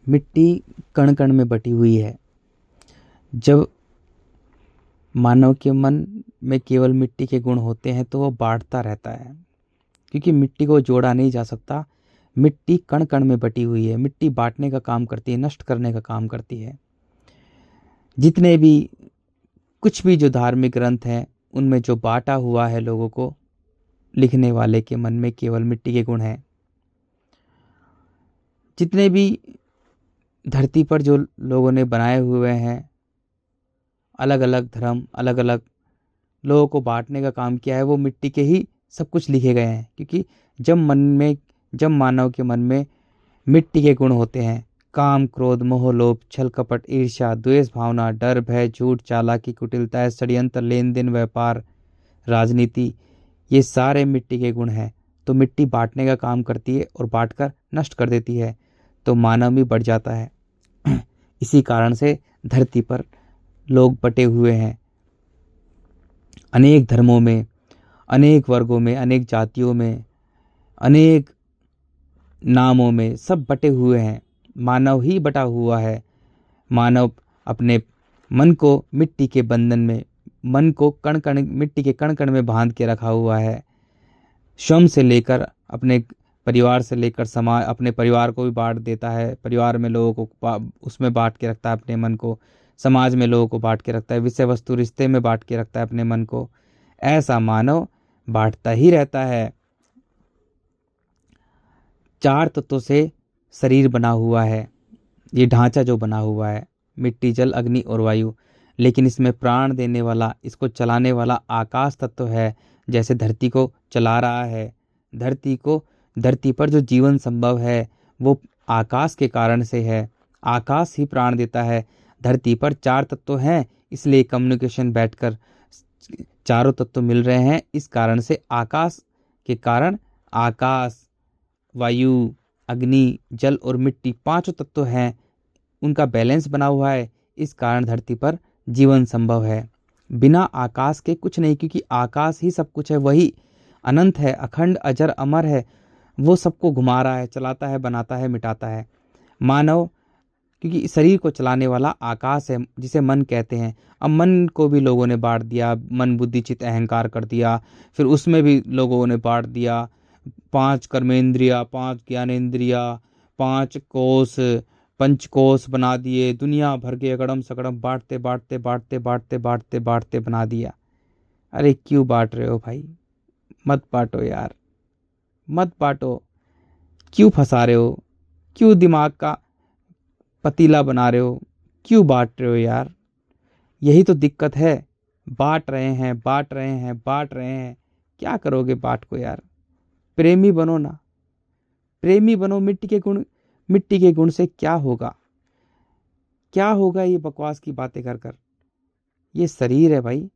मिट्टी कण कण में बटी हुई है। जब मानव के मन में केवल मिट्टी के गुण होते हैं तो वो बांटता रहता है, क्योंकि मिट्टी को जोड़ा नहीं जा सकता। मिट्टी कण कण में बटी हुई है। मिट्टी बांटने का काम करती है, नष्ट करने का काम करती है। जितने भी कुछ भी जो धार्मिक ग्रंथ हैं उनमें जो बांटा हुआ है लोगों को, लिखने वाले के मन में केवल मिट्टी के गुण हैं। जितने भी धरती पर जो लोगों ने बनाए हुए हैं, अलग अलग धर्म, अलग अलग लोगों को बांटने का काम किया है, वो मिट्टी के ही सब कुछ लिखे गए हैं। क्योंकि जब मानव के मन में मिट्टी के गुण होते हैं, काम, क्रोध, मोह, लोभ, छल, कपट, ईर्ष्या, द्वेष भावना, डर, भय, झूठ, चालाकी, कुटिलता, षड्यंत्र, लेन देन, व्यापार, राजनीति, ये सारे मिट्टी के गुण हैं। तो मिट्टी बांटने का काम करती है और बांटकर नष्ट कर देती है, तो मानव भी बढ़ जाता है। इसी कारण से धरती पर लोग बटे हुए हैं, अनेक धर्मों में, अनेक वर्गों में, अनेक जातियों में, अनेक नामों में, सब बटे हुए हैं। मानव ही बटा हुआ है। मानव अपने मन को मिट्टी के बंधन में, मन को कण कण, मिट्टी के कण कण में बांध के रखा हुआ है। स्वयं से लेकर अपने परिवार से लेकर समाज, अपने परिवार को भी बांट देता है। परिवार में लोगों को उसमें बांट के रखता है अपने मन को। समाज में लोगों को बांट के रखता है। विषय वस्तु रिश्ते में बांट के रखता है अपने मन को। ऐसा मानव बांटता ही रहता है। 4 तत्वों से शरीर बना हुआ है, ये ढांचा जो बना हुआ है, मिट्टी, जल, अग्नि और वायु। लेकिन इसमें प्राण देने वाला, इसको चलाने वाला आकाश तत्व है। जैसे धरती को चला रहा है, धरती पर जो जीवन संभव है वो आकाश के कारण से है। आकाश ही प्राण देता है। धरती पर 4 तत्व हैं, इसलिए कम्युनिकेशन बैठकर चारों तत्व मिल रहे हैं। इस कारण से आकाश के कारण आकाश, वायु, अग्नि, जल और मिट्टी 5 तत्व हैं, उनका बैलेंस बना हुआ है। इस कारण धरती पर जीवन संभव है। बिना आकाश के कुछ नहीं, क्योंकि आकाश ही सब कुछ है। वही अनंत है, अखंड, अजर, अमर है। वो सबको घुमा रहा है, चलाता है, बनाता है, मिटाता है। मानव, क्योंकि इस शरीर को चलाने वाला आकाश है, जिसे मन कहते हैं। अब मन को भी लोगों ने बांट दिया, मन, बुद्धि, चित्त, अहंकार कर दिया। फिर उसमें भी लोगों ने बांट दिया, 5 कर्मेंद्रिया, 5 ज्ञानेंद्रिया, 5 कोष, पंचकोश बना दिए। दुनिया भर के अगड़म सगड़म बांटते बांटते बांटते बांटते बांटते बांटते बना दिया। अरे क्यों बांट रहे हो भाई? मत बांटो यार, मत बांटो। क्यों फंसा रहे हो? क्यों दिमाग का पतीला बना रहे हो? क्यों बांट रहे हो यार? यही तो दिक्कत है। बांट रहे हैं, बांट रहे हैं, बांट रहे हैं। क्या करोगे बांट को यार? प्रेमी बनो ना, प्रेमी बनो। मिट्टी के गुण से क्या होगा? क्या होगा ये बकवास की बातें कर कर? ये शरीर है भाई।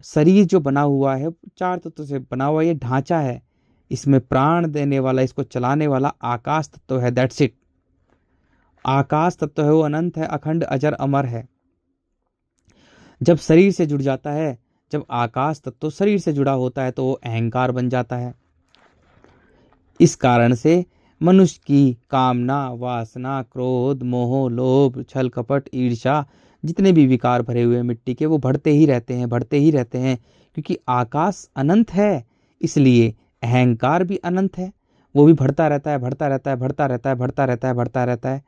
शरीर जो बना हुआ है 4 तत्व से बना हुआ, ये ढांचा है। इसमें प्राण देने वाला, इसको चलाने वाला आकाश तत्व है। That's it. आकाश तत्व है, वो अनंत है, अखंड, अजर, अमर है। जब शरीर से जुड़ जाता है, जब आकाश तत्व शरीर से जुड़ा होता है, तो वो अहंकार बन जाता है। इस कारण से मनुष्य की कामना, वासना, क्रोध, मोह, लोभ, छल, कपट, ईर्ष्या, जितने भी विकार भरे हुए मिट्टी के, वो बढ़ते ही रहते हैं, बढ़ते ही रहते हैं। क्योंकि आकाश अनंत है, इसलिए अहंकार भी अनंत है। वो भी बढ़ता रहता है, बढ़ता रहता है, बढ़ता रहता है, बढ़ता रहता है, बढ़ता रहता है।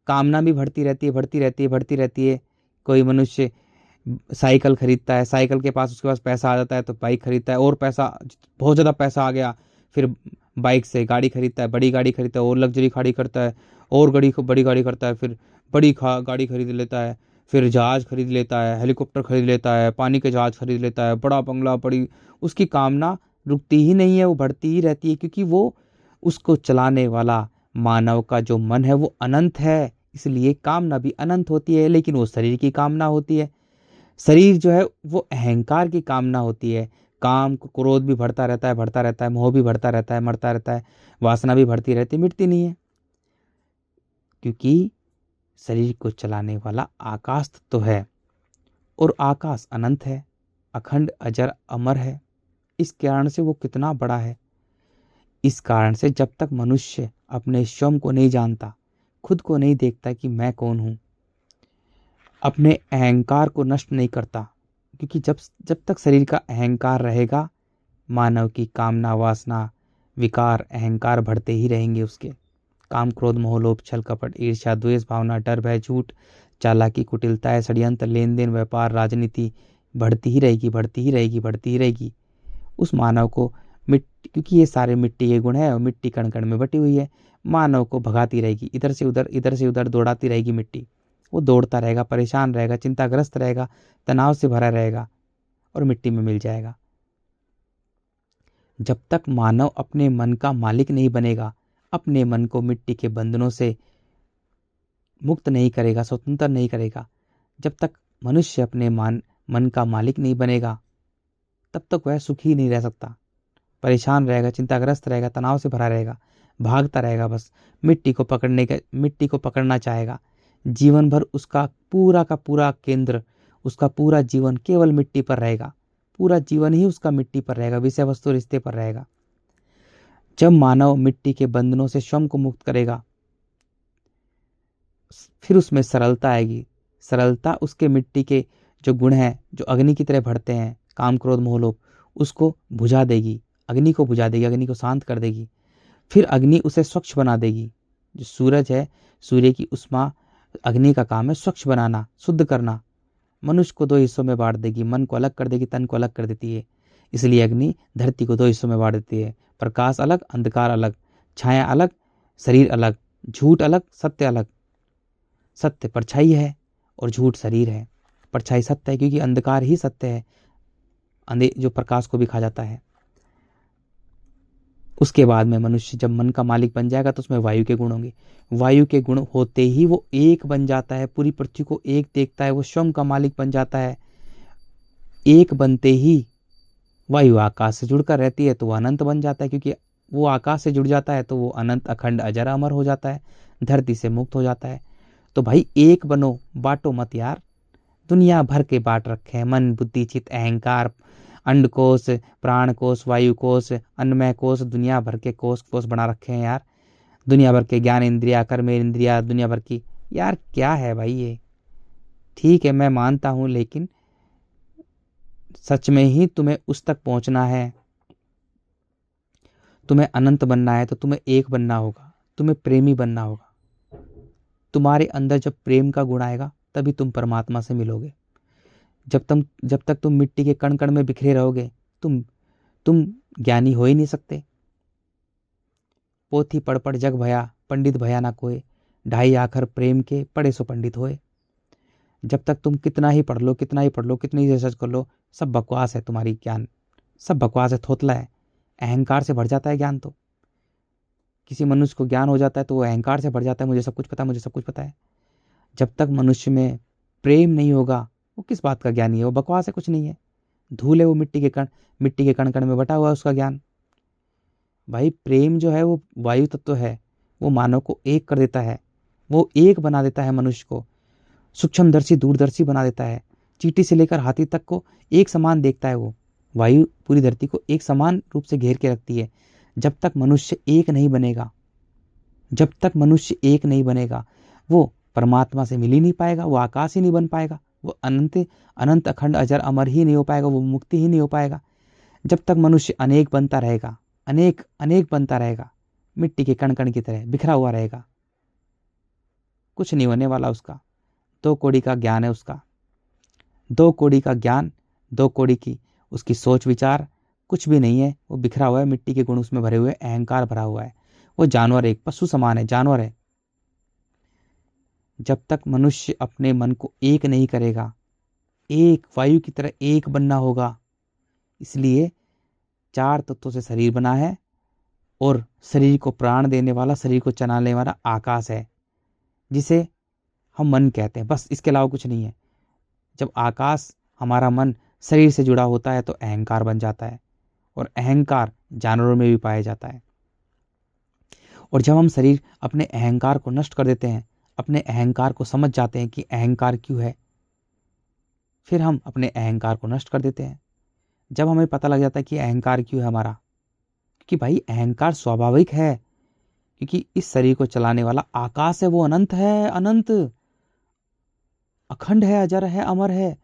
कामना भी बढ़ती रहती है, बढ़ती रहती है, बढ़ती रहती है। कोई मनुष्य साइकिल खरीदता है, साइकिल के पास, उसके पास पैसा आ जाता है तो बाइक खरीदता है, और पैसा, बहुत ज़्यादा पैसा आ गया, फिर बाइक से गाड़ी खरीदता है, बड़ी गाड़ी खरीदता है, और लग्जरी गाड़ी करता है, और बड़ी गाड़ी करता है, फिर गाड़ी खरीद लेता है, फिर जहाज़ खरीद लेता है, हेलीकॉप्टर खरीद लेता है, पानी के जहाज़ खरीद लेता है, बड़ा बंगला, बड़ी, उसकी कामना रुकती ही नहीं है, वो बढ़ती ही रहती है। क्योंकि वो, उसको चलाने वाला मानव का जो मन है वो अनंत है, इसलिए कामना भी अनंत होती है। लेकिन वो शरीर की कामना होती है। शरीर जो है वो अहंकार की कामना होती है। काम, क्रोध भी बढ़ता रहता है, बढ़ता रहता है, मोह भी बढ़ता रहता है, मरता रहता है, वासना भी बढ़ती रहती है, मिटती नहीं है। क्योंकि शरीर को चलाने वाला आकाश तो है, और आकाश अनंत है, अखंड, अजर, अमर है। इस कारण से वो कितना बड़ा है। इस कारण से जब तक मनुष्य अपने स्वयं को नहीं जानता, खुद को नहीं देखता कि मैं कौन हूँ, अपने अहंकार को नष्ट नहीं करता, क्योंकि जब जब तक शरीर का अहंकार रहेगा, मानव की कामना, वासना, विकार, अहंकार बढ़ते ही रहेंगे। उसके काम, क्रोध, मोह, लोभ, छल, कपट, ईर्ष्या, द्वेष भावना, डर, भय, झूठ, चालाकी, कुटिलता, षड्यंत्र, लेन देन, व्यापार, राजनीति बढ़ती ही रहेगी, बढ़ती ही रहेगी, बढ़ती ही रहेगी। उस मानव को मिट्टी, क्योंकि ये सारे मिट्टी के गुण है और मिट्टी कण कण में बटी हुई है, मानव को भगाती रहेगी, इधर से उधर, इधर से उधर दौड़ाती रहेगी मिट्टी। वो दौड़ता रहेगा, परेशान रहेगा, चिंताग्रस्त रहेगा, तनाव से भरा रहेगा और मिट्टी में मिल जाएगा। जब तक मानव अपने मन का मालिक नहीं बनेगा, अपने मन को मिट्टी के बंधनों से मुक्त नहीं करेगा, स्वतंत्र नहीं करेगा, जब तक मनुष्य अपने मन का मालिक नहीं बनेगा, तब तक वह सुखी नहीं रह सकता। परेशान रहेगा, चिंताग्रस्त रहेगा, तनाव से भरा रहेगा, भागता रहेगा, बस मिट्टी को पकड़ना चाहेगा। जीवन भर उसका पूरा का पूरा केंद्र, उसका पूरा जीवन केवल मिट्टी पर रहेगा, पूरा जीवन ही उसका मिट्टी पर रहेगा, विषय वस्तु रिश्ते पर रहेगा। जब मानव मिट्टी के बंधनों से स्वयं को मुक्त करेगा, फिर उसमें सरलता आएगी। सरलता उसके मिट्टी के जो गुण हैं, जो अग्नि की तरह बढ़ते हैं, काम, क्रोध, मोह, लोभ, उसको बुझा देगी, अग्नि को बुझा देगी, अग्नि को शांत कर देगी। फिर अग्नि उसे स्वच्छ बना देगी। जो सूरज है, सूर्य की उष्मा, अग्नि का काम है स्वच्छ बनाना, शुद्ध करना। मनुष्य को दो हिस्सों में बांट देगी, मन को अलग कर देगी, तन को अलग कर देती है। इसलिए अग्नि धरती को दो हिस्सों में बांट देती है, प्रकाश अलग, अंधकार अलग, छाया अलग, शरीर अलग, झूठ अलग, सत्य अलग। सत्य परछाई है और झूठ शरीर है। परछाई सत्य है क्योंकि अंधकार ही सत्य है, जो प्रकाश को भी खा जाता है। उसके बाद में मनुष्य जब मन का मालिक बन जाएगा तो उसमें वायु के गुण होंगे। वायु के गुण होते ही वो एक बन जाता है, पूरी पृथ्वी को एक देखता है, वो स्वयं का मालिक बन जाता है। एक बनते ही वायु आकाश से जुड़कर रहती है तो वो अनंत बन जाता है, क्योंकि वो आकाश से जुड़ जाता है तो वो अनंत, अखंड, अजर, अमर हो जाता है, धरती से मुक्त हो जाता है। तो भाई एक बनो, बांटो मत यार। दुनिया भर के बांट रखे हैं, मन, बुद्धि, चित्त, अहंकार, अंडकोश, प्राणकोश, वायुकोश, अन्नमय कोश, दुनिया भर के कोश कोश बना रखे हैं यार। दुनिया भर के ज्ञान इंद्रिया, कर्म इंद्रिया, दुनिया भर की, यार क्या है भाई ये। ठीक है, मैं मानता हूं, लेकिन सच में ही तुम्हें उस तक पहुंचना है, तुम्हें अनंत बनना है, तो तुम्हें एक बनना होगा, तुम्हें प्रेमी बनना होगा। तुम्हारे अंदर जब प्रेम का गुण आएगा तभी तुम परमात्मा से मिलोगे। जब तक तुम मिट्टी के कण कण में बिखरे रहोगे, तुम ज्ञानी हो ही नहीं सकते। पोथी पढ़ पढ़ जग भया, पंडित भया ना कोय, ढाई आखर प्रेम के, पढ़े सो पंडित होए। जब तक तुम कितना ही पढ़ लो, कितना ही पढ़ लो, कितनी ही रिसर्च कर लो, सब बकवास है। तुम्हारी ज्ञान सब बकवास है, थोतला है। अहंकार से भर जाता है ज्ञान। तो किसी मनुष्य को ज्ञान हो जाता है तो वो अहंकार से भर जाता है, मुझे सब कुछ पता है, मुझे सब कुछ पता है। जब तक मनुष्य में प्रेम नहीं होगा, वो किस बात का ज्ञानी है, वो बकवास है, कुछ नहीं है, धूल है। वो मिट्टी के कण कण में बटा हुआ है उसका ज्ञान। भाई प्रेम जो है वो वायु तत्व है, वो मानव को एक कर देता है, वो एक बना देता है, मनुष्य को सूक्ष्मदर्शी, दूरदर्शी बना देता है। चींटी से लेकर हाथी तक को एक समान देखता है। वो वायु पूरी धरती को एक समान रूप से घेर के रखती है। जब तक मनुष्य एक नहीं बनेगा, जब तक मनुष्य एक नहीं बनेगा, वो परमात्मा से मिल ही नहीं पाएगा, वो आकाश ही नहीं बन पाएगा, वो अनंत अनंत, अखंड, अजर, अमर ही नहीं हो पाएगा, वो मुक्ति ही नहीं हो पाएगा। जब तक मनुष्य अनेक बनता रहेगा, अनेक अनेक बनता रहेगा, मिट्टी के कण कण की तरह बिखरा हुआ रहेगा, कुछ नहीं होने वाला उसका। 2 कौड़ी का ज्ञान है उसका, 2 कौड़ी का ज्ञान, 2 कौड़ी की उसकी सोच विचार, कुछ भी नहीं है। वो बिखरा हुआ है, मिट्टी के गुण उसमें भरे हुए, अहंकार भरा हुआ है। वो जानवर है, एक पशु समान है, जानवर है। जब तक मनुष्य अपने मन को एक नहीं करेगा, एक वायु की तरह एक बनना होगा। इसलिए 4 तत्वों से शरीर बना है और शरीर को प्राण देने वाला, शरीर को चलाने वाला आकाश है, जिसे हम मन कहते हैं। बस इसके अलावा कुछ नहीं है। जब आकाश, हमारा मन शरीर से जुड़ा होता है तो अहंकार बन जाता है, और अहंकार जानवरों में भी पाया जाता है। और जब हम शरीर अपने अहंकार को नष्ट कर देते हैं, अपने अहंकार को समझ जाते हैं कि अहंकार क्यों है, फिर हम अपने अहंकार को नष्ट कर देते हैं। जब हमें पता लग जाता है कि अहंकार क्यों है हमारा, क्योंकि भाई अहंकार स्वाभाविक है। क्योंकि इस शरीर को चलाने वाला आकाश है, वो अनंत है, अनंत अखंड है, अजर है, अमर है।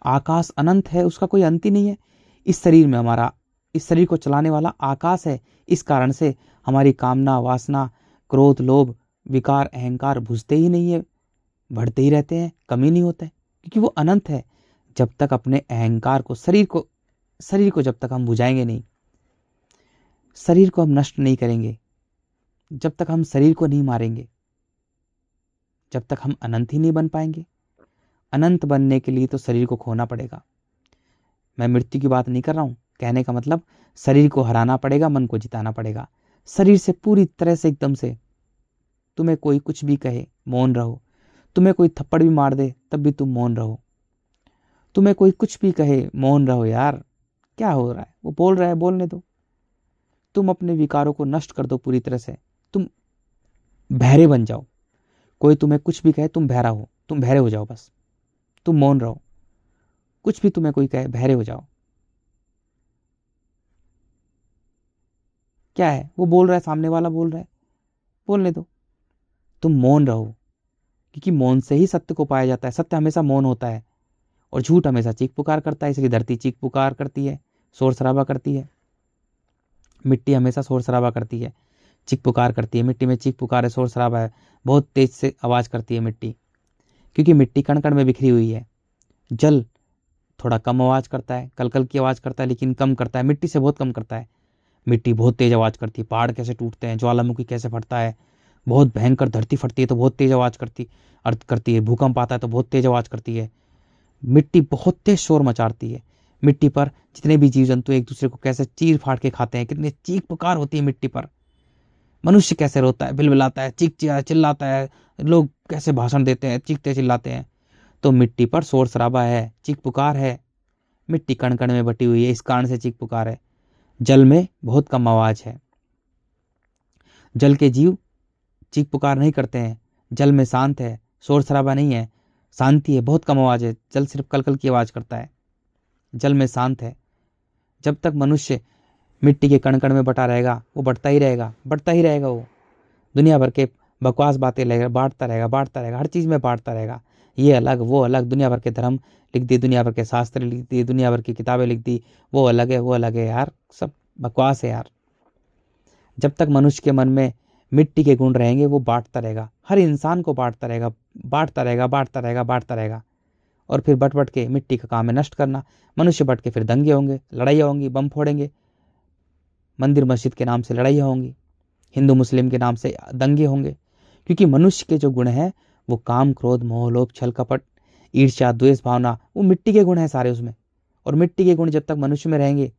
आकाश अनंत है, उसका कोई अंत ही नहीं है। इस शरीर में हमारा, इस शरीर को चलाने वाला आकाश है। इस कारण से हमारी कामना, वासना, क्रोध, लोभ, विकार, अहंकार बुझते ही नहीं है, बढ़ते ही रहते हैं, कमी नहीं होता है, क्योंकि वो अनंत है। जब तक अपने अहंकार को, शरीर को जब तक हम बुझाएंगे नहीं, शरीर को हम नष्ट नहीं करेंगे, जब तक हम शरीर को नहीं मारेंगे, जब तक हम अनंत ही नहीं बन पाएंगे। अनंत बनने के लिए तो शरीर को खोना पड़ेगा। मैं मृत्यु की बात नहीं कर रहा हूं, कहने का मतलब शरीर को हराना पड़ेगा, मन को जिताना पड़ेगा। शरीर से पूरी तरह से, एकदम से, तुम्हें कोई कुछ भी कहे मौन रहो, तुम्हें कोई थप्पड़ भी मार दे तब भी तुम मौन रहो, तुम्हें कोई कुछ भी कहे मौन रहो। यार क्या हो रहा है, वो बोल रहा है, बोलने दो। तुम अपने विकारों को नष्ट कर दो पूरी तरह से, तुम बहरे बन जाओ। कोई तुम्हें कुछ भी कहे, तुम बहरा हो, तुम बहरे हो जाओ, बस तुम मौन रहो। कुछ भी तुम्हें कोई कहे, बहरे हो जाओ। क्या है, वो बोल रहा है, सामने वाला बोल रहा है, बोलने दो, तुम मौन रहो। क्योंकि मौन से ही सत्य को पाया जाता है। सत्य हमेशा मौन होता है और झूठ हमेशा चीख पुकार करता है। इसलिए धरती चीख पुकार करती है, शोर शराबा करती है। मिट्टी हमेशा शोर शराबा करती है, चीख पुकार करती है। मिट्टी में चीख पुकार है, शोर शराबा है, बहुत तेज से आवाज करती है मिट्टी, क्योंकि मिट्टी कण कण में बिखरी हुई है। जल थोड़ा कम आवाज करता है, कलकल की आवाज करता है, लेकिन कम करता है, मिट्टी से बहुत कम करता है। मिट्टी बहुत तेज आवाज करती है, पहाड़ कैसे टूटते हैं, ज्वालामुखी कैसे फटता है, बहुत भयंकर धरती फटती है तो बहुत तेज आवाज करती है, भूकंप आता है तो बहुत तेज आवाज करती है। मिट्टी बहुत तेज शोर मचाती है। मिट्टी पर जितने भी जीव जंतु एक दूसरे को कैसे चीर फाड़ के खाते हैं, कितनी चीख पुकार होती है मिट्टी पर। मनुष्य कैसे रोता है, बिलबिलाता है, चिल्लाता है, लोग कैसे भाषण देते हैं, चीखते चिल्लाते हैं। तो मिट्टी पर शोर शराबा है, चीख पुकार है। मिट्टी कण कण में बटी हुई है, इस कारण से चीख पुकार है। जल में बहुत कम आवाज है, जल के जीव चीख पुकार नहीं करते हैं। जल में शांत है, शोर शराबा नहीं है, शांति है, बहुत कम आवाज है। जल सिर्फ कलकल की आवाज करता है, जल में शांत है। जब तक मनुष्य मिट्टी के कण कण में बटा रहेगा, वो बढ़ता ही रहेगा, बढ़ता ही रहेगा। वो दुनिया भर के बकवास बातें लगेगा, बांटता रहेगा, बांटता रहेगा, हर चीज में बांटता रहेगा। ये अलग, वो अलग, दुनिया भर के धर्म लिख दिए, दुनिया भर के शास्त्र लिख दिए, दुनिया भर की किताबें लिख दी, वो अलग है, वो अलग है। यार सब बकवास है यार। जब तक मनुष्य के मन में मिट्टी के गुण रहेंगे, वो बांटता रहेगा, हर इंसान को बांटता रहेगा, बांटता रहेगा, बांटता रहेगा, बांटता रहेगा। और फिर बट बट के मिट्टी का काम है नष्ट करना। मनुष्य बट के फिर दंगे होंगे, लड़ाइयाँ होंगी, बम फोड़ेंगे, मंदिर मस्जिद के नाम से लड़ाइयाँ होंगी, हिंदू मुस्लिम के नाम से दंगे होंगे। क्योंकि मनुष्य के जो गुण हैं वो काम, क्रोध, मोह, लोभ, छल, कपट, ईर्ष्या, द्वेष भावना, वो मिट्टी के गुण हैं सारे उसमें। और मिट्टी के गुण जब तक मनुष्य में रहेंगे,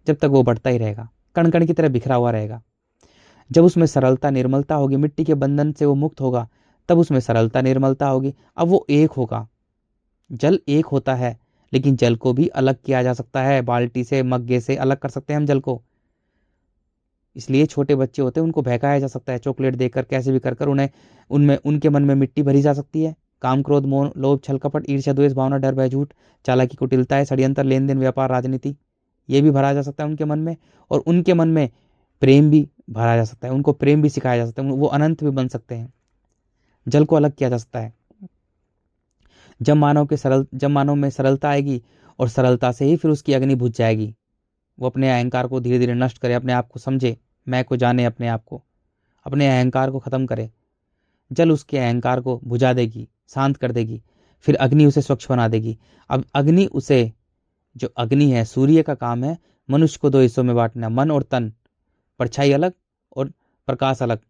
जब तक वो बढ़ता ही रहेगा, कण कण की तरह बिखरा हुआ रहेगा। जब उसमें सरलता, निर्मलता होगी, मिट्टी के बंधन से वो मुक्त होगा, तब उसमें सरलता, निर्मलता होगी। अब वो एक होगा। जल एक होता है, लेकिन जल को भी अलग किया जा सकता है, बाल्टी से, मग्गे से अलग कर सकते हैं हम जल को। इसलिए छोटे बच्चे होते हैं, उनको बहकाया जा सकता है, चॉकलेट देकर, कैसे भी कर कर उन्हें, उनमें, उनके मन में मिट्टी भरी जा सकती है। काम, क्रोध, मोह, लोभ, छल, कपट, ईर्ष्या, द्वेष, भावना, डर, भय, झूठ, चालाकी, कुटिलता, षड्यंत्र, लेन देन, व्यापार, राजनीति, ये भी भरा जा सकता है उनके मन में। और उनके मन में प्रेम भी भरा जा सकता है, उनको प्रेम भी सिखाया जा सकता है, वो अनंत भी बन सकते हैं। जल को अलग किया जा सकता है। जब मानव में सरलता आएगी, और सरलता से ही फिर उसकी अग्नि बुझ जाएगी। वो अपने अहंकार को धीरे धीरे नष्ट करे, अपने आप को समझे, मैं को जाने, अपने आप को, अपने अहंकार को खत्म करे। जल उसके अहंकार को बुझा देगी, शांत कर देगी, फिर अग्नि उसे स्वच्छ बना देगी। अब अग्नि उसे, जो अग्नि है, सूर्य का काम है मनुष्य को दो हिस्सों में बांटना, मन और तन, परछाई अलग और प्रकाश अलग।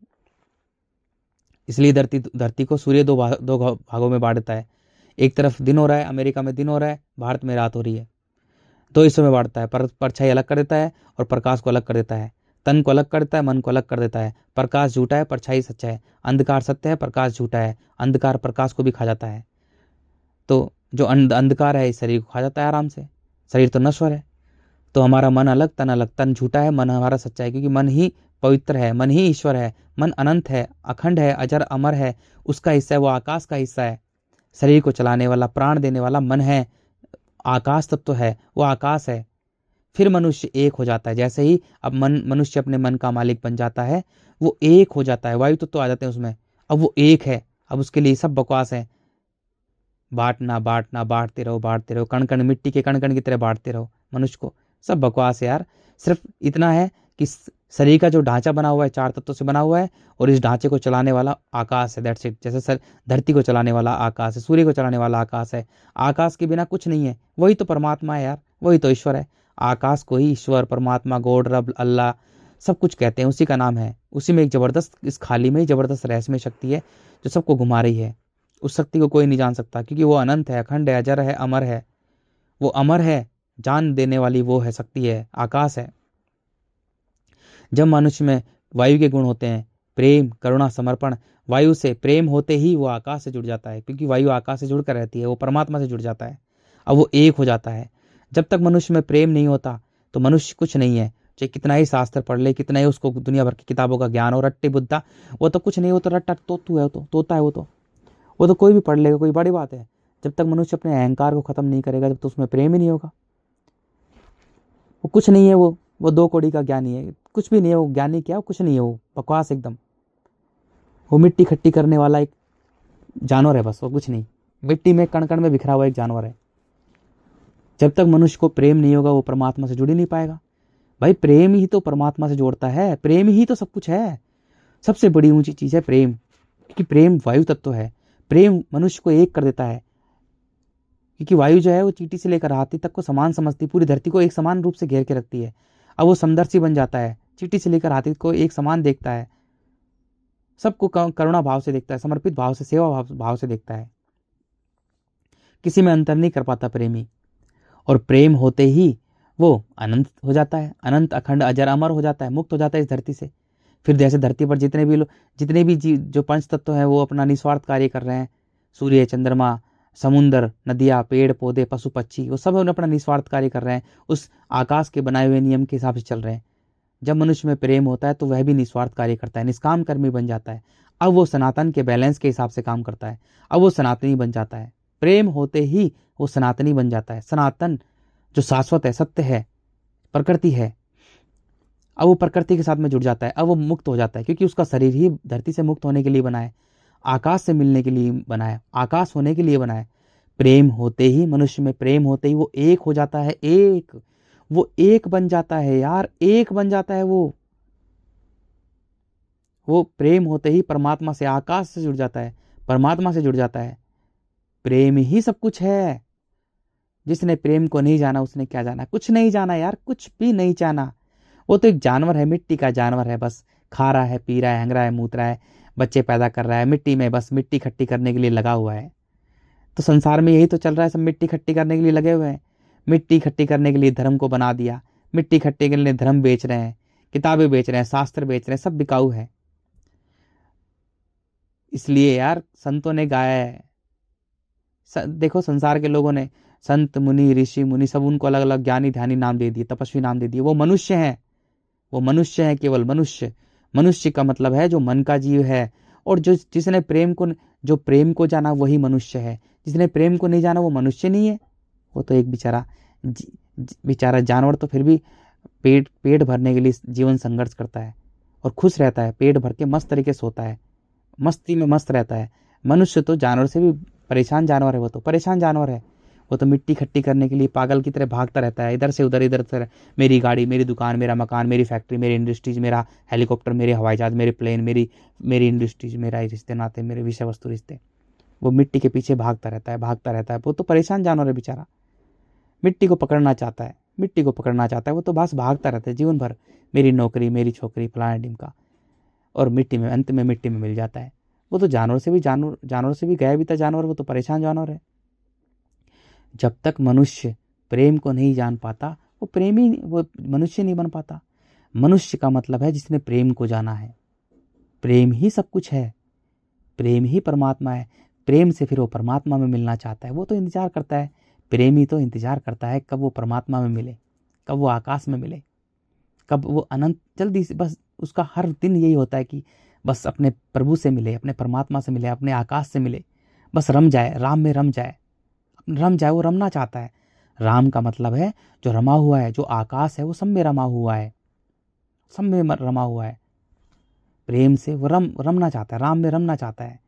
इसलिए धरती को सूर्य दो भागों में बांटता है। एक तरफ दिन हो रहा है, अमेरिका में दिन हो रहा है, भारत में रात हो रही है, दो हिस्सों में बांटता है। परछाई अलग कर देता है और प्रकाश को अलग कर देता है, तन को अलग कर देता है, मन को अलग कर देता है। प्रकाश झूठा है, परछाई सच्चा है, अंधकार सत्य है, प्रकाश झूठा है, अंधकार प्रकाश को भी खा जाता है। तो जो अंधकार है इस शरीर को खा जाता है आराम से, शरीर तो नश्वर है। तो हमारा मन अलग, तन अलग, तन झूठा है, मन हमारा सच्चा है, क्योंकि मन ही पवित्र है, मन ही ईश्वर है, मन अनंत है, अखंड है, अजर अमर है, उसका हिस्सा है, वो आकाश का हिस्सा है। शरीर को चलाने वाला, प्राण देने वाला मन है, आकाश तत्व है, वो आकाश है। फिर मनुष्य एक हो जाता है। जैसे ही अब मनुष्य अपने मन का मालिक बन जाता है, वो एक हो जाता है, वायु तत्व तो आ जाते हैं उसमें, अब वो एक है। अब उसके लिए सब बकवास है, बांटना बांटना, बांटते रहो बांटते रहो, कण कण मिट्टी के कण कण की तरह बांटते रहो मनुष्य को, सब बकवास है यार। सिर्फ इतना है कि शरीर का जो ढांचा बना हुआ है 4 तत्वों से बना हुआ है, और इस ढांचे को चलाने वाला आकाश है, दैट्स इट। जैसे सर धरती को चलाने वाला आकाश है, सूर्य को चलाने वाला आकाश है, आकाश के बिना कुछ नहीं है, वही तो परमात्मा है यार, वही तो ईश्वर है। आकाश को ही ईश्वर, परमात्मा, गॉड, रब, अल्लाह सब कुछ कहते हैं, उसी का नाम है। उसी में एक जबरदस्त, इस खाली में ही जबरदस्त रहस्यमय शक्ति है जो सबको घुमा रही है। उस शक्ति को कोई नहीं जान सकता, क्योंकि वो अनंत है, अखंड है, अजर है, अमर है। वो अमर है, जान देने वाली वो है, शक्ति है, आकाश है। जब मनुष्य में वायु के गुण होते हैं, प्रेम, करुणा, समर्पण, वायु से प्रेम होते ही वो आकाश से जुड़ जाता है, क्योंकि वायु आकाश से जुड़कर रहती है, वो परमात्मा से जुड़ जाता है, अब वो एक हो जाता है। जब तक मनुष्य में प्रेम नहीं होता तो मनुष्य कुछ नहीं है, चाहे कितना ही शास्त्र पढ़ ले, कितना ही उसको दुनिया भर की किताबों का ज्ञान हो, रट्टे बुद्धा, वो तो कुछ नहीं, वो तो रट्टा तोतू है, वो तो तोता है, वो तो कोई भी पढ़ लेगा, कोई बड़ी बात है। जब तक मनुष्य अपने अहंकार को खत्म नहीं करेगा, जब तक उसमें प्रेम ही नहीं होगा, वो कुछ नहीं है, वो 2 कौड़ी का ज्ञानी है, कुछ भी नहीं है वो। ज्ञानी क्या, वो कुछ नहीं है, वो बकवास एकदम। वो मिट्टी खट्टी करने वाला एक जानवर है बस, वो कुछ नहीं, मिट्टी में कण कण में बिखरा हुआ एक जानवर है। जब तक मनुष्य को प्रेम नहीं होगा वो परमात्मा से जुड़ ही नहीं पाएगा। भाई प्रेम ही तो परमात्मा से जोड़ता है, प्रेम ही तो सब कुछ है। सबसे बड़ी ऊंची चीज है प्रेम, क्योंकि प्रेम वायु तत्व है। प्रेम मनुष्य को एक कर देता है, क्योंकि वायु जो है वो चींटी से लेकर हाथी तक को समान समझती, पूरी धरती को एक समान रूप से घेर के रखती है। अब वो समदर्शी बन जाता है, चींटी से लेकर हाथी को एक समान देखता है, सबको करुणा भाव से देखता है, समर्पित भाव से, सेवा भाव से देखता है, किसी में अंतर नहीं कर पाता प्रेमी। और प्रेम होते ही वो अनंत हो जाता है, अनंत, अखंड, अजर, अमर हो जाता है, मुक्त हो जाता है इस धरती से। फिर जैसे धरती पर जितने भी लोग, जितने भी जीव, जो पंच तत्व हैं, वो अपना निस्वार्थ कार्य कर रहे हैं, सूर्य, चंद्रमा, समुंदर, नदियाँ, पेड़ पौधे, पशु पक्षी, वो सब अपना निस्वार्थ कार्य कर रहे हैं, उस आकाश के बनाए हुए नियम के हिसाब से चल रहे हैं। जब मनुष्य में प्रेम होता है तो वह भी निस्वार्थ कार्य करता है, निष्काम कर्मी बन जाता है। अब वो सनातन के बैलेंस के हिसाब से काम करता है, अब वो सनातनी बन जाता है। प्रेम होते ही वो सनातनी बन जाता है। सनातन जो शाश्वत है, सत्य है, प्रकृति है, अब वो प्रकृति के साथ में जुड़ जाता है, अब वो मुक्त हो जाता है, क्योंकि उसका शरीर ही धरती से मुक्त होने के लिए बना है, आकाश से मिलने के लिए बना है, आकाश होने के लिए बना है। प्रेम होते ही, मनुष्य में प्रेम होते ही वो एक हो जाता है, एक, वो एक बन जाता है यार, एक बन जाता है वो प्रेम होते ही परमात्मा से, आकाश से जुड़ जाता है, परमात्मा से जुड़ जाता है। प्रेम ही सब कुछ है। जिसने प्रेम को नहीं जाना उसने क्या जाना, कुछ नहीं जाना यार, कुछ भी नहीं जाना। वो तो एक जानवर है, मिट्टी का जानवर है, बस खा रहा है, पी रहा है, हंग रहा है, मूत रहा है, बच्चे पैदा कर रहा है, मिट्टी में बस मिट्टी इकट्ठी करने के लिए लगा हुआ है। तो संसार में यही तो चल रहा है, सब मिट्टी इकट्ठी करने के लिए लगे हुए हैं। मिट्टी इकट्ठी करने के लिए धर्म को बना दिया, मिट्टी इकट्ठी करने के लिए धर्म बेच रहे हैं, किताबें बेच रहे हैं, शास्त्र बेच रहे हैं, सब बिकाऊ है। इसलिए यार संतों ने गाया है, देखो संसार के लोगों ने, संत मुनि ऋषि मुनि सब, उनको अलग अलग ज्ञानी ध्यानी नाम दे दिए, तपस्वी नाम दे दिए। वो मनुष्य हैं, वो मनुष्य हैं, केवल मनुष्य। मनुष्य का मतलब है जो मन का जीव है, और जो जिसने प्रेम को, जो प्रेम को जाना वही मनुष्य है। जिसने प्रेम को नहीं जाना वो मनुष्य नहीं है, वो तो एक बेचारा जानवर। तो फिर भी पेट पेट भरने के लिए जीवन संघर्ष करता है और खुश रहता है, पेट भर के मस्त तरीके से सोता है, मस्ती में मस्त रहता है। मनुष्य तो जानवर से भी परेशान जानवर है, वो तो परेशान जानवर है। वो तो मिट्टी इकट्ठी करने के लिए पागल की तरह भागता रहता है, इधर से उधर, इधर से, मेरी गाड़ी, मेरी दुकान, मेरा मकान, मेरी फैक्ट्री, मेरी इंडस्ट्रीज, मेरा हेलीकॉप्टर, मेरे हवाई जहाज, मेरे प्लेन, मेरी इंडस्ट्रीज, मेरा रिश्ते नाते, मेरे विषय वस्तु रिश्ते। वो मिट्टी के पीछे भागता रहता है, भागता रहता है। वो तो परेशान जानवर है बेचारा, मिट्टी को पकड़ना चाहता है, मिट्टी को पकड़ना चाहता है। वो तो बस भागता रहता है जीवन भर, मेरी नौकरी, मेरी छोकरी, फलाना ढिमका, और मिट्टी में, अंत में मिट्टी में मिल जाता है। वो तो जानवर से भी गया भी था जानवर, वो तो परेशान जानवर है। जब तक मनुष्य प्रेम को नहीं जान पाता वो मनुष्य नहीं बन पाता। मनुष्य का मतलब है जिसने प्रेम को जाना है। प्रेम ही सब कुछ है, प्रेम ही परमात्मा है। प्रेम से फिर वो परमात्मा में मिलना चाहता है, वो तो इंतजार करता है, प्रेमी तो इंतजार करता है कब वो परमात्मा में मिले, कब वो आकाश में मिले, कब वो अनंत, जल्दी से, बस उसका हर दिन यही होता है कि बस अपने प्रभु से मिले, अपने परमात्मा से मिले, अपने आकाश से मिले, बस रम जाए, राम में रम जाए, वो रमना चाहता है। राम का मतलब है जो रमा हुआ है, जो आकाश है वो सब में रमा हुआ है, सब में रमा हुआ है। प्रेम से वो रमना चाहता है, राम में रमना चाहता है।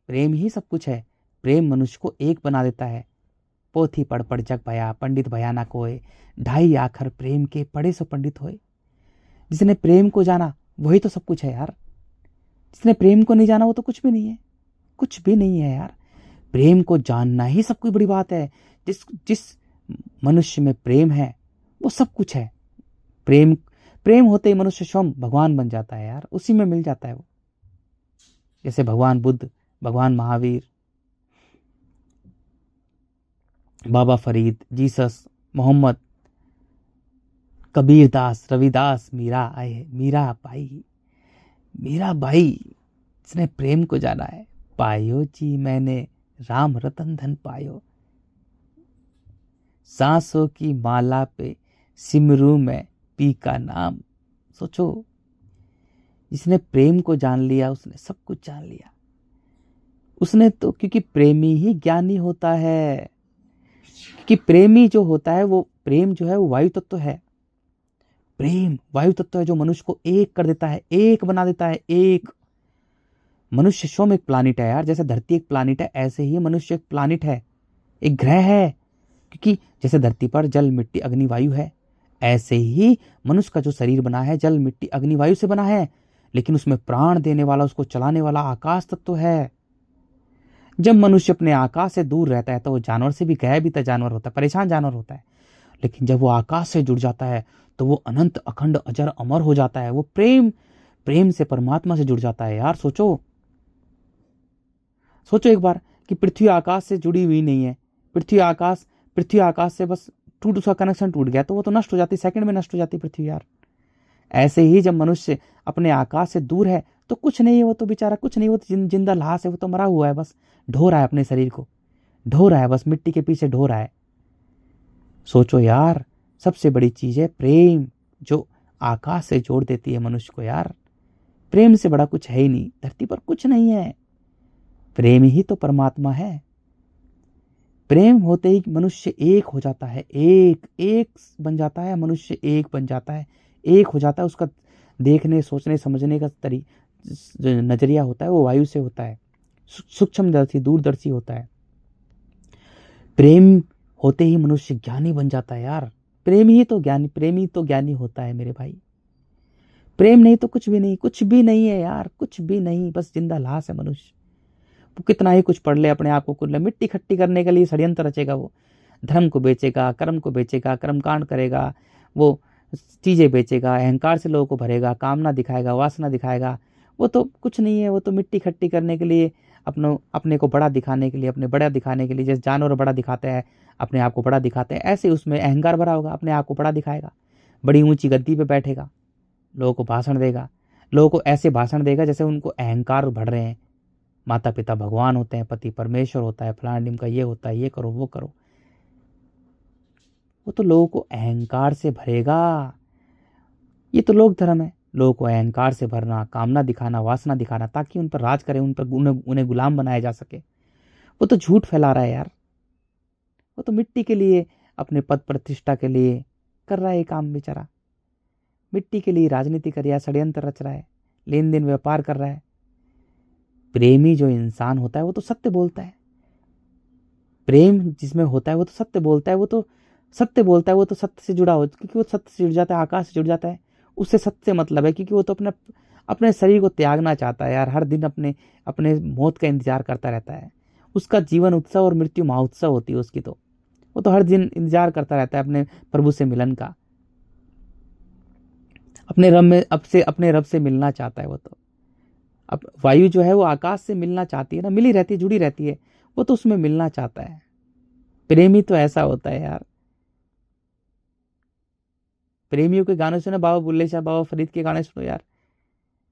प्रेम ही सब कुछ है। प्रेम मनुष्य को एक बना देता है। पोथी पढ़ पढ़ जग भया, पंडित भया ना कोय, ढाई आखर प्रेम के पढ़े सो पंडित होए। जिसने प्रेम को जाना वही तो सब कुछ है यार। जिसने प्रेम को नहीं जाना वो तो कुछ भी नहीं है, कुछ भी नहीं है यार। प्रेम को जानना ही सब कुछ बड़ी बात है। जिस जिस मनुष्य में प्रेम है वो सब कुछ है। प्रेम प्रेम होते ही मनुष्य स्वयं भगवान बन जाता है यार, उसी में मिल जाता है वो। जैसे भगवान बुद्ध, भगवान महावीर, बाबा फरीद, जीसस, मोहम्मद, कबीर दास, रविदास, मीरा आए, मीरा बाई, मीरा बाई। जिसने प्रेम को जाना है, पायो जी मैंने राम रतन धन पायो, सांसों की माला पे सिमरू में पी का नाम। सोचो, जिसने प्रेम को जान लिया उसने सब कुछ जान लिया। उसने तो, क्योंकि प्रेमी ही ज्ञानी होता है। कि प्रेमी जो होता है वो, प्रेम जो है वो वायु तत्व है। प्रेम वायु तत्व है जो मनुष्य को एक कर देता है, एक बना देता है। एक मनुष्य स्वयं एक प्लानिट है यार। जैसे धरती एक प्लानिट है, ऐसे ही मनुष्य एक प्लानिट है, एक ग्रह है। क्योंकि जैसे धरती पर जल, मिट्टी, अग्नि, वायु है, ऐसे ही मनुष्य का जो शरीर बना है जल, मिट्टी, अग्नि, वायु से बना है। लेकिन उसमें प्राण देने वाला, उसको चलाने वाला आकाश तत्व है। जब मनुष्य अपने आकाश से दूर रहता है तो वो जानवर से भी, गया भी तो जानवर होता है, परेशान जानवर होता है। लेकिन जब वो आकाश से जुड़ जाता है तो वो अनंत, अखंड, अजर, अमर हो जाता है। वो प्रेम से परमात्मा से जुड़ जाता है यार। सोचो एक बार कि पृथ्वी आकाश से जुड़ी हुई नहीं है। पृथ्वी आकाश से बस उसका कनेक्शन टूट गया तो वो तो नष्ट हो जाती, सेकंड में नष्ट हो जाती पृथ्वी यार। ऐसे ही जब मनुष्य अपने आकाश से दूर है तो कुछ नहीं है, वो तो बेचारा कुछ नहीं, वो तो जिंदा लाश है, वो तो मरा हुआ है, बस ढो रहा है अपने शरीर को, ढो रहा है, बस मिट्टी के पीछे ढो रहा है। सोचो यार, सबसे बड़ी चीज है प्रेम, जो आकाश से जोड़ देती है मनुष्य को यार। प्रेम से बड़ा कुछ है ही नहीं, धरती पर कुछ नहीं है। प्रेम ही तो परमात्मा है। प्रेम होते ही मनुष्य एक हो जाता है, एक बन जाता है मनुष्य, एक बन जाता है, एक हो जाता है। उसका देखने, सोचने, समझने का जो नजरिया होता है वो वायु से होता है, सूक्ष्मदर्शी, दूरदर्शी होता है। प्रेम होते ही मनुष्य ज्ञानी बन जाता है यार। प्रेमी तो ज्ञानी होता है मेरे भाई। प्रेम नहीं तो कुछ भी नहीं, कुछ भी नहीं है यार, कुछ भी नहीं, बस जिंदा लाश है मनुष्य। वो कितना ही कुछ पढ़ ले, अपने आप को कुछ ले, मिट्टी खट्टी करने के लिए षड्यंत्र रचेगा। वो धर्म को बेचेगा, कर्म को बेचेगा, कर्मकांड करेगा, वो चीजें बेचेगा, अहंकार से लोगों को भरेगा, कामना दिखाएगा, वासना दिखाएगा। वो तो कुछ नहीं है, वो तो मिट्टी खट्टी करने के लिए, अपने को बड़ा दिखाने के लिए, अपने बड़ा दिखाने के लिए, जैसे जानवर बड़ा दिखाते हैं, अपने आप को बड़ा दिखाते हैं, ऐसे उसमें अहंकार भरा होगा, अपने आप को बड़ा दिखाएगा, बड़ी ऊंची गद्दी पे बैठेगा, लोगों को भाषण देगा, लोगों को ऐसे भाषण देगा जैसे उनको अहंकार बढ़ रहे हैं। माता पिता भगवान होते हैं, पति परमेश्वर होता है, फलाना ढिम का ये होता है, ये करो वो करो। वो तो लोगों को अहंकार से भरेगा। ये तो लोक धर्म है, लोगों को अहंकार से भरना, कामना दिखाना, वासना दिखाना, ताकि उन पर राज करे, उन्हें गुलाम बनाया जा सके। वो तो झूठ फैला रहा है यार। वो तो मिट्टी के लिए, अपने पद प्रतिष्ठा के लिए कर रहा है ये काम बेचारा। मिट्टी के लिए राजनीति कर रहा है, षड्यंत्र रच रहा है, लेन देन व्यापार कर रहा है। प्रेमी जो इंसान होता है वो तो सत्य बोलता है। प्रेम जिसमें होता है वो तो सत्य बोलता है, वो तो सत्य बोलता है, वो तो सत्य से जुड़ा हो, क्योंकि वो सत्य से जुड़ जाता है, आकाश से जुड़ जाता है। उससे सत्य मतलब है, क्योंकि वो तो अपने शरीर को त्यागना चाहता है यार। हर दिन अपने मौत का इंतजार करता रहता है। उसका जीवन उत्सव और मृत्यु महोत्सव होती है उसकी। तो वो तो हर दिन इंतजार करता रहता है अपने प्रभु से मिलन का, अपने रब से मिलना चाहता है वो तो। अब वायु जो है वो आकाश से मिलना चाहती है ना, मिली रहती है, जुड़ी रहती है, वो तो उसमें मिलना चाहता है। प्रेमी तो ऐसा होता है यार। प्रेमियों के गाने सुने, बाबा बुल्ले शाह, बाबा फरीद के गाने सुनो यार,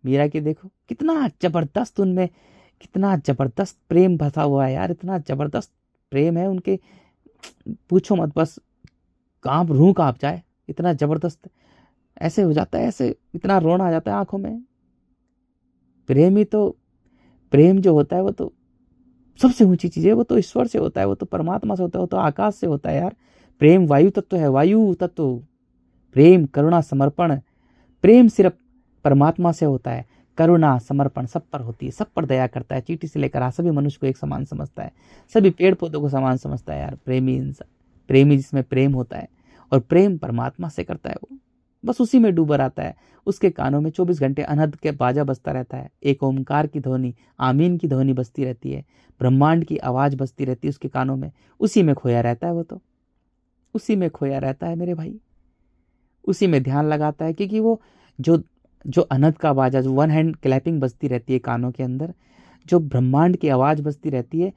मीरा के, देखो कितना जबरदस्त उनमें, कितना जबरदस्त प्रेम बसा हुआ है यार। इतना जबरदस्त प्रेम है उनके, पूछो मत, बस रूह कांप जाए, इतना जबरदस्त ऐसे हो जाता है, ऐसे इतना रोना आ जाता है आंखों में। प्रेम जो होता है वो तो सबसे ऊंची चीज है। वो तो ईश्वर से होता है, वो तो परमात्मा से होता है, वो तो आकाश से होता है यार। प्रेम वायु तत्व है, वायु तत्व। प्रेम, करुणा, समर्पण। प्रेम सिर्फ परमात्मा से होता है। करुणा समर्पण सब पर होती है, सब पर दया करता है, चींटी से लेकर सभी मनुष्य को एक समान समझता है, सभी पेड़ पौधों को समान समझता है यार। प्रेमी इंसान, प्रेमी जिसमें प्रेम होता है, और प्रेम परमात्मा से करता है, वो बस उसी में डूबा रहता है। उसके कानों में 24 घंटे अनहद के बाजा बजता रहता है, एक ओमकार की ध्वनि, आमीन की ध्वनि बजती रहती है, ब्रह्मांड की आवाज बजती रहती है उसके कानों में। उसी में खोया रहता है वो, तो उसी में खोया रहता है मेरे भाई, उसी में ध्यान लगाता है। क्योंकि वो जो जो अनहद का बाजा, जो वन हैंड क्लैपिंग बजती रहती है कानों के अंदर, जो ब्रह्मांड की आवाज बजती रहती है,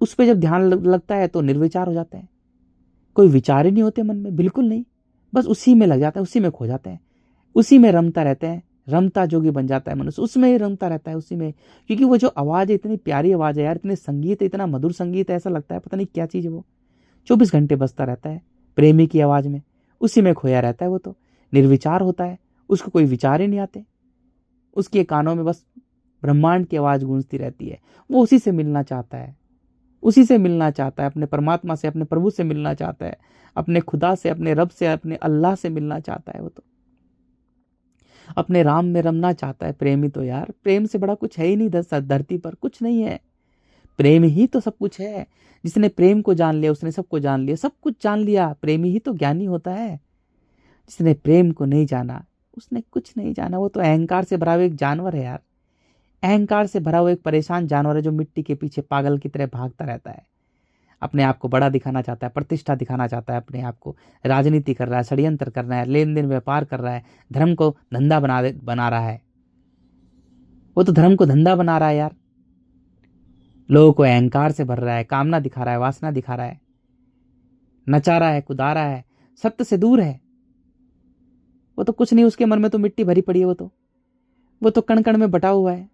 उस पर जब ध्यान लगता है तो निर्विचार हो जाता है। कोई विचार ही नहीं होते मन में, बिल्कुल नहीं, बस उसी में लग जाता है, उसी में खो जाता है, उसी में रमता रहता है। रमता जोगी बन जाता है मनुष्य, उसमें ही रमता रहता है, उसी में। क्योंकि वो जो आवाज है, इतनी प्यारी आवाज है यार, इतने संगीत है, इतना मधुर संगीत है, ऐसा लगता है पता नहीं क्या चीज है वो, 24 घंटे बजता रहता है प्रेमी की आवाज में, उसी में खोया रहता है वो, तो निर्विचार होता है, उसको कोई विचार ही नहीं आते, उसके कानों में बस ब्रह्मांड की आवाज गूंजती रहती है। वो उसी से मिलना चाहता है, उसी से मिलना चाहता है, अपने परमात्मा से, अपने प्रभु से मिलना चाहता है, अपने खुदा से, अपने रब से, अपने अल्लाह से मिलना चाहता है वो, तो अपने राम में रमना चाहता है प्रेमी। तो यार प्रेम से बड़ा कुछ है ही नहीं, धरती पर कुछ नहीं है, प्रेम ही तो सब कुछ है। जिसने प्रेम को जान लिया उसने सबको जान लिया, सब कुछ जान लिया। प्रेमी ही तो ज्ञानी होता है। जिसने प्रेम को नहीं जाना उसने कुछ नहीं जाना। वो तो अहंकार से भरा हुआ एक जानवर है यार, अहंकार से भरा हुआ एक परेशान जानवर है, जो मिट्टी के पीछे पागल की तरह भागता रहता है, अपने आप को बड़ा दिखाना चाहता है, प्रतिष्ठा दिखाना चाहता है अपने आप को, राजनीति कर रहा है, षड्यंत्र कर रहा है, लेन देन व्यापार कर रहा है, धर्म को धंधा बना रहा है। वो तो धर्म को धंधा बना रहा है यार, लोगों को अहंकार से भर रहा है, कामना दिखा रहा है, वासना दिखा रहा है, नचा रहा है, कुदा रहा है, सत्य से दूर है। वो तो कुछ नहीं, उसके मन में तो मिट्टी भरी पड़ी है, वो तो कण कण में बटा हुआ है,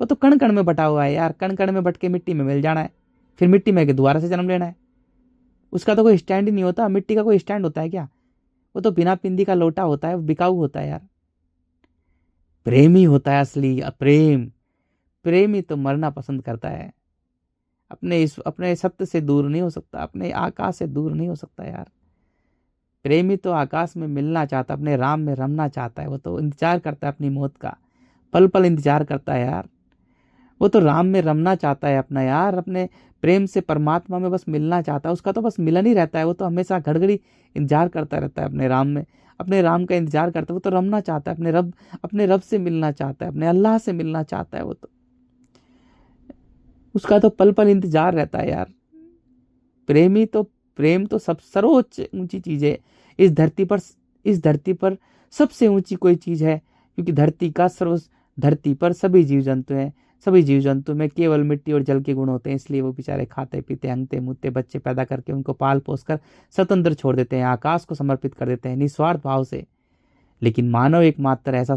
वो तो कण कण में बटा हुआ है यार, कण कण में बट के मिट्टी में मिल जाना है, फिर मिट्टी में दोबारा से जन्म लेना है। उसका तो कोई स्टैंड ही नहीं होता, मिट्टी का कोई स्टैंड होता है क्या? वो तो बिना पिंदी का लोटा होता है, बिकाऊ होता है यार। प्रेमी होता है असली प्रेम। प्रेमी तो मरना पसंद करता है, अपने सत्य से दूर नहीं हो सकता, अपने आकाश से दूर नहीं हो सकता यार। प्रेमी तो आकाश में मिलना चाहता, अपने राम में रमना चाहता है। वो तो इंतजार करता है अपनी मौत का, पल पल इंतजार करता है यार। वो तो राम में रमना चाहता है अपना यार, अपने प्रेम से परमात्मा में बस मिलना चाहता है। उसका तो बस मिलन ही रहता है, वो तो हमेशा घड़घड़ी इंतजार करता रहता है अपने राम में, अपने राम का इंतजार करता है। वो तो रमना चाहता है अपने रब से मिलना चाहता है, अपने अल्लाह से मिलना चाहता है। वो तो उसका तो पल पल इंतजार रहता है यार। प्रेम तो सब सर्वोच्च ऊंची चीज है इस धरती पर सबसे ऊंची कोई चीज है। क्योंकि धरती पर सभी जीव जंतु हैं, सभी जीव जंतु में केवल मिट्टी और जल के गुण होते हैं। इसलिए वो बेचारे खाते पीते हंगते मुत्ते बच्चे पैदा करके उनको पाल पोस कर स्वतंत्र छोड़ देते हैं, आकाश को समर्पित कर देते हैं निस्वार्थ भाव से। लेकिन मानव एकमात्र ऐसा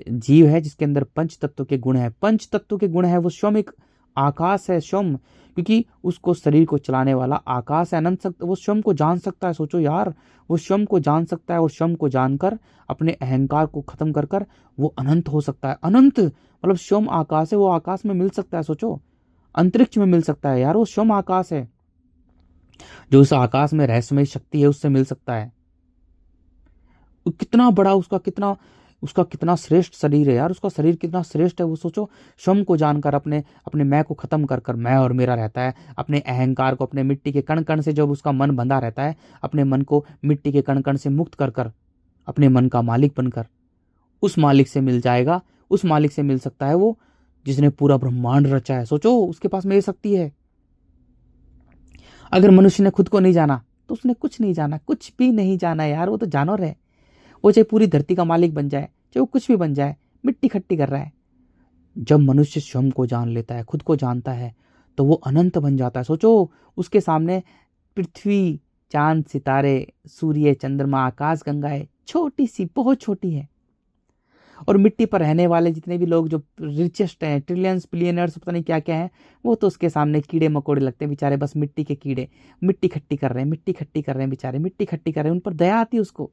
जीव है जिसके अंदर पंच तत्व के गुण है। पंच तत्व के गुण है, वो स्वयं एक आकाश है, स्वयं। क्योंकि उसको शरीर को चलाने वाला आकाश है, अनंत सकता, वो स्वयं को जान सकता है। सोचो यार, वो स्वयं को जान सकता है, और स्वयं को जानकर अपने अहंकार को खत्म कर कर वो अनंत हो सकता है। अनंत मतलब स्वयं आकाश है, वो आकाश में मिल सकता है। सोचो, अंतरिक्ष में मिल सकता है यार, वो स्वयं आकाश है। जो उस आकाश में रहस्यमय शक्ति है उससे मिल सकता है। कितना बड़ा उसका कितना श्रेष्ठ शरीर है यार, उसका शरीर कितना श्रेष्ठ है। वो सोचो, स्वयं को जानकर अपने मैं को खत्म कर कर मैं और मेरा रहता है। अपने अहंकार को, अपने मिट्टी के कण कण से जब उसका मन बंधा रहता है, अपने मन को मिट्टी के कण कण से मुक्त कर कर अपने मन का मालिक बनकर उस मालिक से मिल जाएगा। उस मालिक से मिल सकता है वो जिसने पूरा ब्रह्मांड रचा है। सोचो, उसके पास में ये शक्ति है। अगर मनुष्य ने खुद को नहीं जाना तो उसने कुछ नहीं जाना, कुछ भी नहीं जाना यार। वो तो जानवर है, वो चाहे पूरी धरती का मालिक बन जाए, चाहे वो कुछ भी बन जाए, मिट्टी खट्टी कर रहा है। जब मनुष्य स्वयं को जान लेता है, खुद को जानता है, तो वो अनंत बन जाता है। सोचो, उसके सामने पृथ्वी, चांद, सितारे, सूर्य, चंद्रमा, आकाश गंगाएं छोटी सी, बहुत छोटी है। और मिट्टी पर रहने वाले जितने भी लोग जो रिचेस्ट हैं, ट्रिलियंस बिलियनर्स, पता नहीं क्या क्या है, वो तो उसके सामने कीड़े मकोड़े लगते हैं बेचारे, बस मिट्टी के कीड़े। मिट्टी खट्टी कर रहे हैं, मिट्टी खट्टी कर रहे हैं बेचारे, मिट्टी खट्टी कर रहे हैं। उन पर दया आती है उसको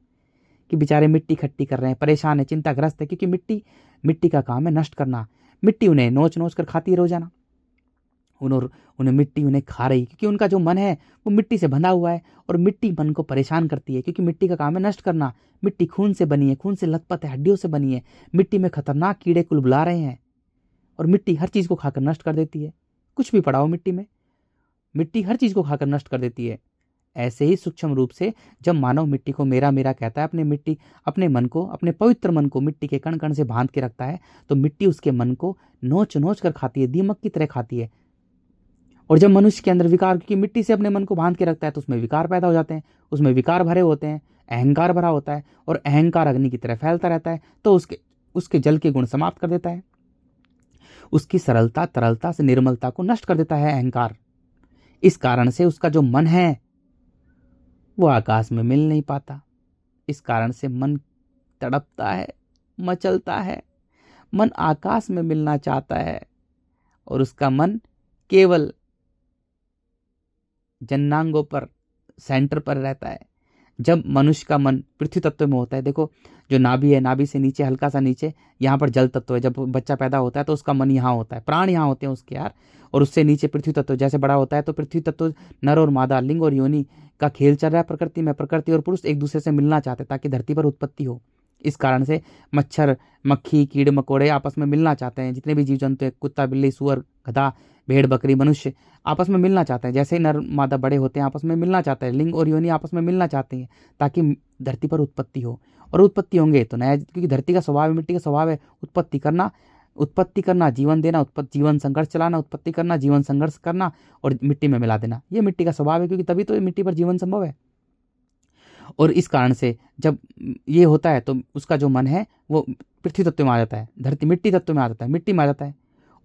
कि बेचारे मिट्टी खट्टी कर रहे हैं, परेशान है, चिंताग्रस्त है। क्योंकि मिट्टी का काम है नष्ट करना। मिट्टी उन्हें नोच नोच कर खाती है रोजाना। उन्हें मिट्टी उन्हें खा रही, क्योंकि उनका जो मन है वो मिट्टी से बंधा हुआ है और मिट्टी मन को परेशान करती है, क्योंकि मिट्टी का काम है नष्ट करना। मिट्टी खून से बनी है, खून से लथपथ है, हड्डियों से बनी है। मिट्टी में खतरनाक कीड़े कुलबुला रहे हैं और मिट्टी हर चीज को खाकर नष्ट कर देती है। कुछ भी पड़ा हो मिट्टी में, मिट्टी हर चीज को खाकर नष्ट कर देती है। ऐसे ही सूक्ष्म रूप से जब मानव मिट्टी को मेरा मेरा कहता है, अपने मन को, अपने पवित्र मन को मिट्टी के कण कण से बांध के रखता है, तो मिट्टी उसके मन को नोच नोच कर खाती है, दीमक की तरह खाती है। और जब मनुष्य के अंदर विकार, क्योंकि मिट्टी से अपने मन को बांध के रखता है, तो उसमें विकार पैदा हो जाते हैं, उसमें विकार भरे होते हैं, अहंकार भरा होता है, और अहंकार अग्नि की तरह फैलता रहता है, तो उसके जल के गुण समाप्त कर देता है। उसकी सरलता तरलता से निर्मलता को नष्ट कर देता है अहंकार। इस कारण से उसका जो मन है वो आकाश में मिल नहीं पाता। इस कारण से मन तड़पता है, मचलता है। मन आकाश में मिलना चाहता है और उसका मन केवल जन्नांगों पर, सेंटर पर रहता है। जब मनुष्य का मन पृथ्वी तत्व में होता है, देखो जो नाभि है, नाभि से नीचे हल्का सा नीचे, यहाँ पर जल तत्व है। जब बच्चा पैदा होता है तो उसका मन यहाँ होता है, प्राण यहाँ होते हैं उसके यार। और उससे नीचे पृथ्वी तत्व जैसे बड़ा होता है, तो पृथ्वी तत्व नर और मादा, लिंग और योनि का खेल चल रहा है प्रकृति में। प्रकृति और पुरुष एक दूसरे से मिलना चाहते हैं ताकि धरती पर उत्पत्ति हो। इस कारण से मच्छर, मक्खी, कीड़े मकोड़े आपस में मिलना चाहते हैं। जितने भी जीव जंतु हैं, कुत्ता, बिल्ली, सुअर, गधा, भेड़, बकरी, मनुष्य आपस में मिलना चाहते हैं। जैसे ही नर मादा बड़े होते हैं, आपस में मिलना चाहते हैं। लिंग और योनि आपस में मिलना चाहते हैं ताकि धरती पर उत्पत्ति हो। और उत्पत्ति होंगे तो नया, क्योंकि धरती का स्वभाव है, मिट्टी का स्वभाव है उत्पत्ति करना, जीवन देना, जीवन संघर्ष चलाना, उत्पत्ति करना, जीवन संघर्ष करना और मिट्टी में मिला देना। ये मिट्टी का स्वभाव है, क्योंकि तभी तो मिट्टी पर जीवन संभव है। और इस कारण से जब ये होता है तो उसका जो मन है वो पृथ्वी तत्व में आ जाता है, मिट्टी तत्व में आ जाता है, मिट्टी में आ जाता है।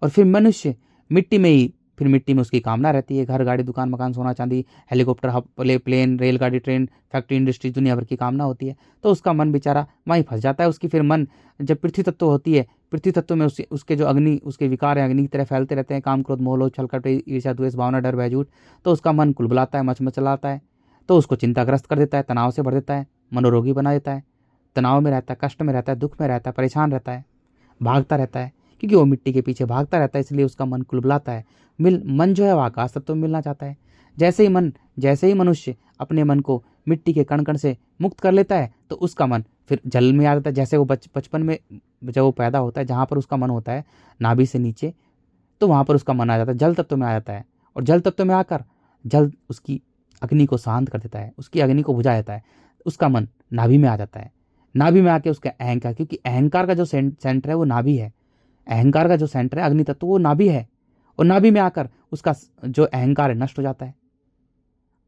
और फिर मनुष्य मिट्टी में ही, फिर मिट्टी में उसकी कामना रहती है। घर, गाड़ी, दुकान, मकान, सोना, चांदी, हेलीकॉप्टर, प्लेन, रेलगाड़ी, ट्रेन, फैक्ट्री, इंडस्ट्री, दुनिया भर की कामना होती है। तो उसका मन बेचारा वहीं फंस जाता है। उसकी फिर मन जब पृथ्वी तत्व होती है, पृथ्वी तत्व में उसके जो अग्नि, उसके विकार है, अग्नि की तरह फैलते रहते हैं, काम, क्रोध, मोह, लोभ, छल, कपट, ईर्ष्या, द्वेष, भावना, डर, भय, झूठ। तो उसका मन कुलबुलाता है, मचमचलाता है, तो उसको चिंताग्रस्त कर देता है, तनाव से भर देता है, मनोरोगी बना देता है। तनाव में रहता है, कष्ट में रहता है, दुख में रहता है, परेशान रहता है, भागता रहता है, क्योंकि वो मिट्टी के पीछे भागता रहता है। इसलिए उसका मन कुलबुलाता है। मन जो है वो आकाश तत्व में मिलना चाहता है। जैसे ही मनुष्य अपने मन को मिट्टी के कण कण से मुक्त कर लेता है, तो उसका मन फिर जल में आ जाता है। जैसे वो बचपन में जब वो पैदा होता है, जहाँ पर उसका मन होता है नाभि से नीचे, तो वहाँ पर उसका मन आ जाता है, जल तत्व में आ जाता है। और जल तत्व में आकर जल उसकी अग्नि को शांत कर देता है, उसकी अग्नि को बुझा देता है। उसका मन नाभि में आ जाता है। नाभि में आके उसका अहंकार, क्योंकि अहंकार का जो सेंटर है वो नाभि है, अहंकार का जो सेंटर है अग्नि तत्व वो नाभि है। और नाभि में आकर उसका जो अहंकार है नष्ट हो जाता है।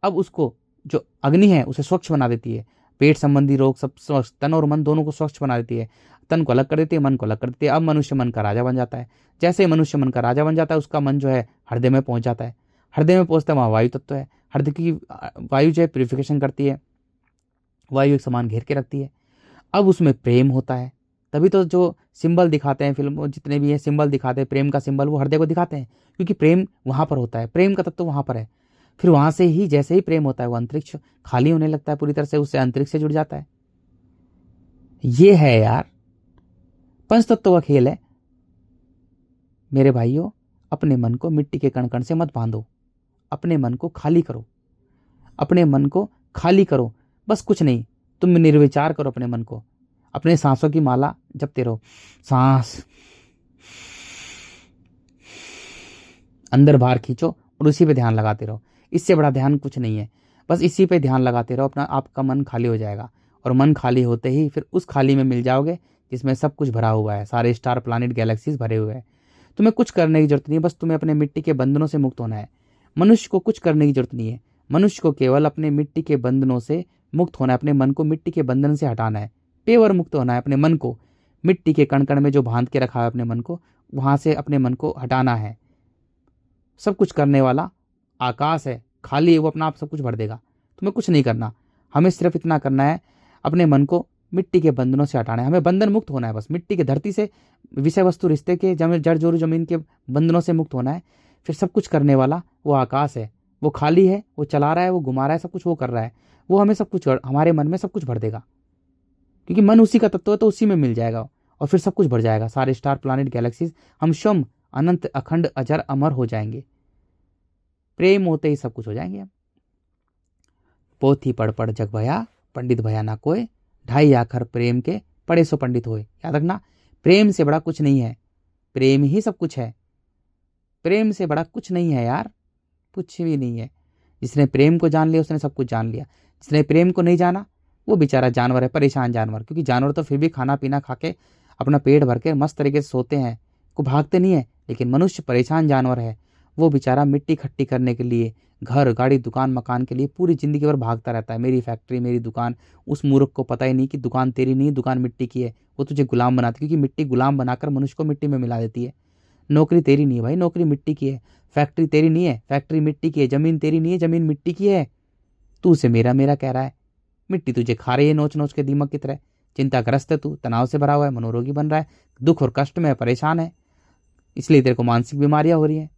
अब उसको जो अग्नि है उसे स्वच्छ बना देती है। पेट संबंधी रोग सब स्वच्छ, तन और मन दोनों को स्वच्छ बना देती है। तन को अलग कर देती है, मन को अलग कर देती है। अब मनुष्य मन का राजा बन जाता है। जैसे मनुष्य मन का राजा बन जाता है, उसका मन जो है हृदय में पहुंच जाता है। हृदय में पहुंचता है, वहाँ वायु तत्व है। हृदय की वायु जो है प्यूरिफिकेशन करती है, वायु एक समान घेर के रखती है। अब उसमें प्रेम होता है। तभी तो जो सिंबल दिखाते हैं फिल्म, जितने भी है सिंबल दिखाते हैं, प्रेम का सिंबल वो हृदय को दिखाते हैं, क्योंकि प्रेम वहां पर होता है, प्रेम का तत्व वहां पर है। फिर वहां से ही जैसे ही प्रेम होता है, वो अंतरिक्ष खाली होने लगता है पूरी तरह से, उससे अंतरिक्ष से जुड़ जाता है। ये है यार पंच तत्व का खेल है। मेरे भाइयों, अपने मन को मिट्टी के कण कण से मत बांधो, अपने मन को खाली करो, अपने मन को खाली करो। बस कुछ नहीं, तुम निर्विचार करो अपने मन को। अपने सांसों की माला जपते रहो, सांस अंदर बाहर खींचो और उसी पे ध्यान लगाते रहो। इससे बड़ा ध्यान कुछ नहीं है, बस इसी पे ध्यान लगाते रहो। अपना आपका मन खाली हो जाएगा। और मन खाली होते ही फिर उस खाली में मिल जाओगे जिसमें सब कुछ भरा हुआ है, सारे स्टार, प्लैनेट, गैलेक्सीज भरे हुए हैं। तुम्हें कुछ करने की जरूरत नहीं है, बस तुम्हें अपने मिट्टी के बंधनों से मुक्त होना है। मनुष्य को कुछ करने की जरूरत नहीं है, मनुष्य को केवल अपने मिट्टी के बंधनों से मुक्त होना है। अपने मन को मिट्टी के बंधन से हटाना है, पेवर मुक्त होना है। अपने मन को मिट्टी के कण कण में जो बांध के रखा है अपने मन को, वहां से अपने मन को हटाना है। सब कुछ करने वाला आकाश है, खाली है, वो अपना आप सब कुछ भर देगा। तुम्हें कुछ नहीं करना, हमें सिर्फ इतना करना है, अपने मन को मिट्टी के बंधनों से हटाना है। हमें बंधन मुक्त होना है, बस मिट्टी के, धरती से, विषय वस्तु, रिश्ते के, जड़ जोरू जमीन के बंधनों से मुक्त होना है। फिर सब कुछ करने वाला वो आकाश है, वो खाली है, वो चला रहा है, वो घुमा रहा है, सब कुछ वो कर रहा है। वो हमें सब कुछ, हमारे मन में सब कुछ भर देगा, क्योंकि मन उसी का तत्व है, तो उसी में मिल जाएगा और फिर सब कुछ भर जाएगा। सारे स्टार, प्लैनेट, गैलेक्सीज, हम स्वयं अनंत, अखंड, अजर, अमर हो जाएंगे। प्रेम होते ही सब कुछ हो जाएंगे हम। पोथी पढ़ पढ़ जग भया, पंडित भया ना कोय, ढाई आखर प्रेम के, पढ़े सो पंडित होए। याद रखना, प्रेम से बड़ा कुछ नहीं है, प्रेम ही सब कुछ है। प्रेम से बड़ा कुछ नहीं है यार, कुछ भी नहीं है। जिसने प्रेम को जान लिया उसने सब कुछ जान लिया। जिसने प्रेम को नहीं जाना वो बेचारा जानवर है, परेशान जानवर। क्योंकि जानवर तो फिर भी खाना पीना खा के अपना पेट भर के मस्त तरीके से सोते हैं, को भागते नहीं है। लेकिन मनुष्य परेशान जानवर है, वो बेचारा मिट्टी इकट्ठी करने के लिए, घर गाड़ी दुकान मकान के लिए पूरी जिंदगी भर भागता रहता है। मेरी फैक्ट्री, मेरी दुकान। उस मूर्ख को पता ही नहीं कि दुकान तेरी नहीं, दुकान मिट्टी की है। वो तुझे गुलाम बनाती, क्योंकि मिट्टी गुलाम बनाकर मनुष्य को मिट्टी में मिला देती है। नौकरी तेरी नहीं है भाई, नौकरी मिट्टी की है। फैक्ट्री तेरी नहीं है, फैक्ट्री मिट्टी की है। जमीन तेरी नहीं है, जमीन मिट्टी की है। तू उसे मेरा मेरा कह रहा है। मिट्टी तुझे खा रही है नोच नोच के दीमक की तरह। चिंताग्रस्त है तू, तनाव से भरा हुआ है, मनोरोगी बन रहा है, दुख और कष्ट में परेशान है, इसलिए तेरे को मानसिक बीमारियां हो रही हैं।